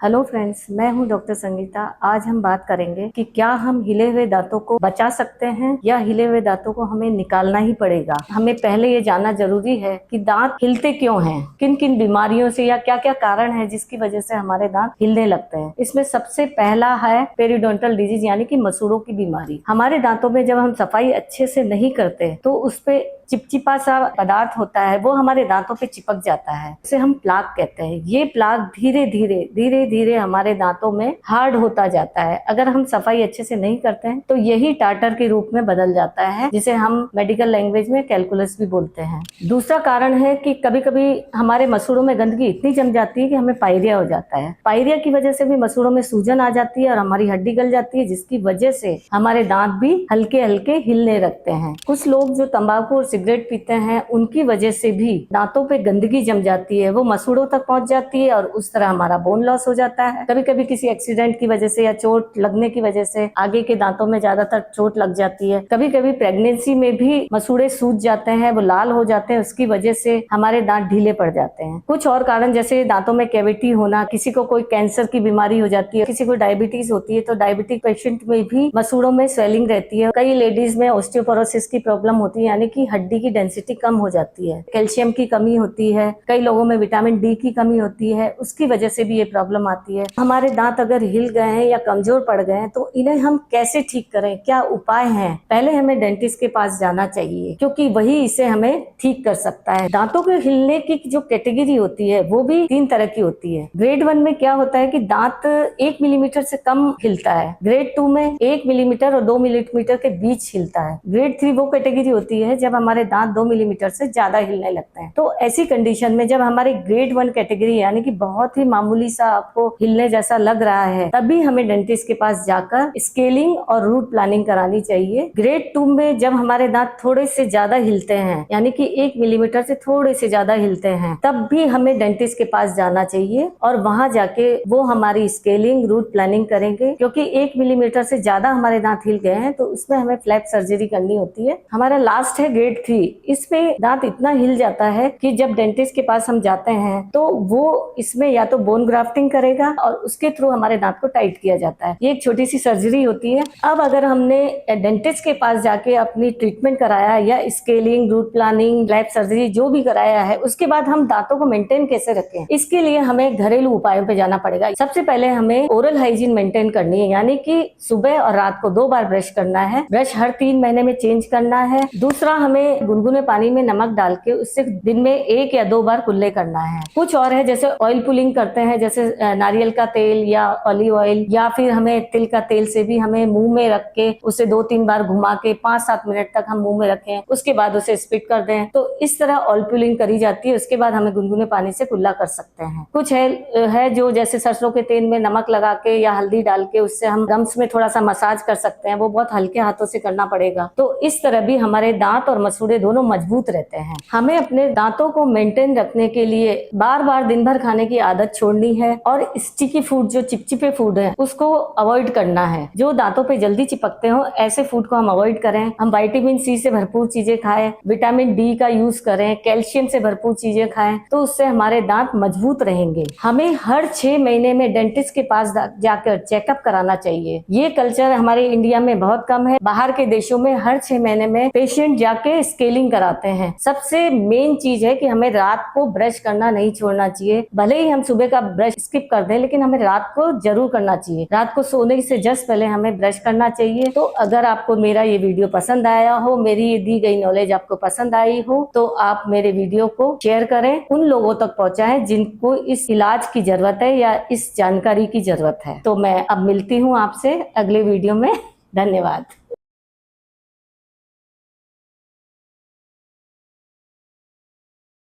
Hello friends, मैं हूं doctor Sangeeta. आज हम बात करेंगे कि क्या हम हिले हुए दांतों को बचा सकते हैं या हिले हुए दांतों को हमें निकालना ही पड़ेगा। हमें पहले ये जानना जरूरी है कि दांत हिलते क्यों हैं, किन किन बीमारियों से या क्या क्या कारण है जिसकी वजह से हमारे दांत हिलने लगते हैं। इसमें सबसे पहला है पेरिडोंटल डिजीज यानी कि मसूड़ों की बीमारी। हमारे दांतों में जब हम सफाई अच्छे से नहीं करते तो उस पे चिपचिपा सा पदार्थ होता है, वो हमारे दांतों पे चिपक जाता है, उसे हम प्लाक कहते हैं। ये प्लाक धीरे धीरे हमारे दांतों में हार्ड होता जाता है। अगर हम सफाई अच्छे से नहीं करते हैं तो यही टाटर के रूप में बदल जाता है, जिसे हम मेडिकल लैंग्वेज में कैलकुलस भी बोलते हैं। दूसरा कारण है कि कभी कभी हमारे मसूड़ों में गंदगी इतनी जम जाती है कि हमें पायरिया हो जाता है। पायरिया की वजह से भी मसूड़ों में सूजन आ जाती है और हमारी हड्डी गल जाती है, जिसकी वजह से हमारे दांत भी हल्के हल्के हिलने लगते हैं। कुछ लोग जो तंबाकू और सिगरेट पीते हैं, उनकी वजह से भी दांतों पे गंदगी जम जाती है, वो मसूड़ों तक पहुंच जाती है और उस तरह हमारा बोन लॉस हो जाता है। कभी कभी किसी एक्सीडेंट की वजह से या चोट लगने की वजह से आगे के दांतों में ज्यादातर चोट लग जाती है। कभी कभी प्रेगनेंसी में भी मसूड़े सूज जाते हैं, वो लाल हो जाते हैं, उसकी वजह से हमारे दांत ढीले पड़ जाते हैं। कुछ और कारण जैसे दांतों में कैविटी होना, किसी को कोई कैंसर की बीमारी हो जाती है, किसी को डायबिटीज होती है तो डायबिटिक पेशेंट में भी मसूड़ों में स्वेलिंग रहती है। कई लेडीज में ऑस्टियोपोरोसिस की प्रॉब्लम होती है, यानी कि हड्डी की डेंसिटी कम हो जाती है। कैल्शियम की कमी होती है, कई लोगों में विटामिन डी की कमी होती है, उसकी वजह से भी ये प्रॉब्लम आती है। हमारे दांत अगर हिल गए हैं या कमजोर पड़ गए हैं तो इन्हें हम कैसे ठीक करें, क्या उपाय हैं? पहले हमें डेंटिस्ट के पास जाना चाहिए, क्योंकि वही इसे हमें ठीक कर सकता है। दांतों के हिलने की जो कैटेगरी होती है वो भी 3 तरह की होती है। ग्रेड 1 में क्या होता है कि दांत 1 मिलीमीटर से कम हिलता है। ग्रेड 2 में 1 मिलीमीटर और 2 मिलीमीटर के बीच हिलता है। ग्रेड 3 वो कैटेगरी होती है जब हमारे दांत 2 मिलीमीटर से ज्यादा हिलने लगते हैं। तो ऐसी कंडीशन में जब हमारे ग्रेड 1 कैटेगरी यानी कि बहुत ही मामूली सा आपको हिलने जैसा लग रहा है, तभी हमें डेंटिस्ट के पास जाकर स्केलिंग और रूट प्लानिंग करानी चाहिए। ग्रेड 2 में जब हमारे दांत थोड़े से ज्यादा हिलते हैं, यानी कि 1 मिलीमीटर से थोड़े से ज्यादा हिलते हैं, तब भी हमें डेंटिस्ट के पास जाना चाहिए और वहां जाके वो हमारी स्केलिंग रूट प्लानिंग करेंगे। क्योंकि 1 मिलीमीटर से ज्यादा हमारे दांत हिल गए हैं तो उसमें हमें फ्लैप सर्जरी करनी होती है। हमारा लास्ट है ग्रेड 3। इसमें दांत इतना हिल जाता है कि जब डेंटिस्ट के पास हम जाते हैं तो वो इसमें या तो बोन ग्राफ्टिंग करेगा और उसके थ्रू हमारे दांत को टाइट किया जाता है। ये एक छोटी सी सर्जरी होती है। अब अगर हमने डेंटिस्ट के पास जाके अपनी ट्रीटमेंट कराया या scaling, route planning, flap surgery जो भी कराया है, उसके बाद हम दांतों को मेंटेन कैसे रखें, इसके लिए हमें घरेलू उपायों पे जाना पड़ेगा। सबसे पहले हमें ओरल हाइजीन मेंटेन करनी है, यानी कि सुबह और रात को 2 बार ब्रश करना है। ब्रश हर 3 महीने में चेंज करना है। दूसरा, हमें गुनगुने पानी में नमक डाल के उससे दिन में 1 या 2 बार कुल्ले करना है। कुछ और है जैसे ऑयल पुलिंग करते हैं, जैसे नारियल का तेल या ऑलिव ऑयल या फिर हमें तिल का तेल से भी हमें मुंह में रख के उसे 2-3 बार घुमा के 5-7 मिनट तक हम मुंह में रखें, उसके बाद उसे स्पिट कर दें। तो इस तरह ऑयल पुलिंग करी जाती है। उसके बाद हमें गुनगुने पानी से कुल्ला कर सकते हैं। कुछ है जो जैसे सरसों के तेल में नमक लगा के या हल्दी डाल के उससे हम गम्स में थोड़ा सा मसाज कर सकते हैं। वो बहुत हल्के हाथों से करना पड़ेगा। तो इस तरह भी हमारे दांत और मसूड़े दोनों मजबूत रहते हैं। हमें अपने दांतों को मेंटेन रखने के लिए बार बार दिन भर खाने की आदत छोड़नी है और स्टिकी फूड, जो चिपचिपे फूड है, उसको अवॉइड करना है। जो दांतों पे जल्दी चिपकते हो ऐसे फूड को हम अवॉइड करें। हम विटामिन सी से भरपूर चीजें खाएं, विटामिन डी का यूज करें, कैल्शियम से भरपूर चीजें खाएं, तो उससे हमारे दांत मजबूत रहेंगे। हमें हर 6 महीने में डेंटिस्ट के पास जाकर चेकअप कराना चाहिए। ये कल्चर हमारे इंडिया में बहुत कम है। बाहर के देशों में हर 6 महीने में पेशेंट जाके स्केलिंग कराते हैं। सबसे मेन चीज है कि हमें रात को ब्रश करना नहीं छोड़ना चाहिए। भले ही हम सुबह का ब्रश स्किप कर दें, लेकिन हमें रात को जरूर करना चाहिए। रात को सोने से जस्ट पहले हमें ब्रश करना चाहिए। तो अगर आपको मेरा ये वीडियो पसंद आया हो, मेरी ये दी गई नॉलेज आपको पसंद आई हो, तो आप मेरे वीडियो को शेयर करें, उन लोगों तक पहुंचाएं जिनको इस इलाज की जरूरत है या इस जानकारी की जरूरत है। तो मैं अब मिलती हूँ आपसे अगले वीडियो में। धन्यवाद।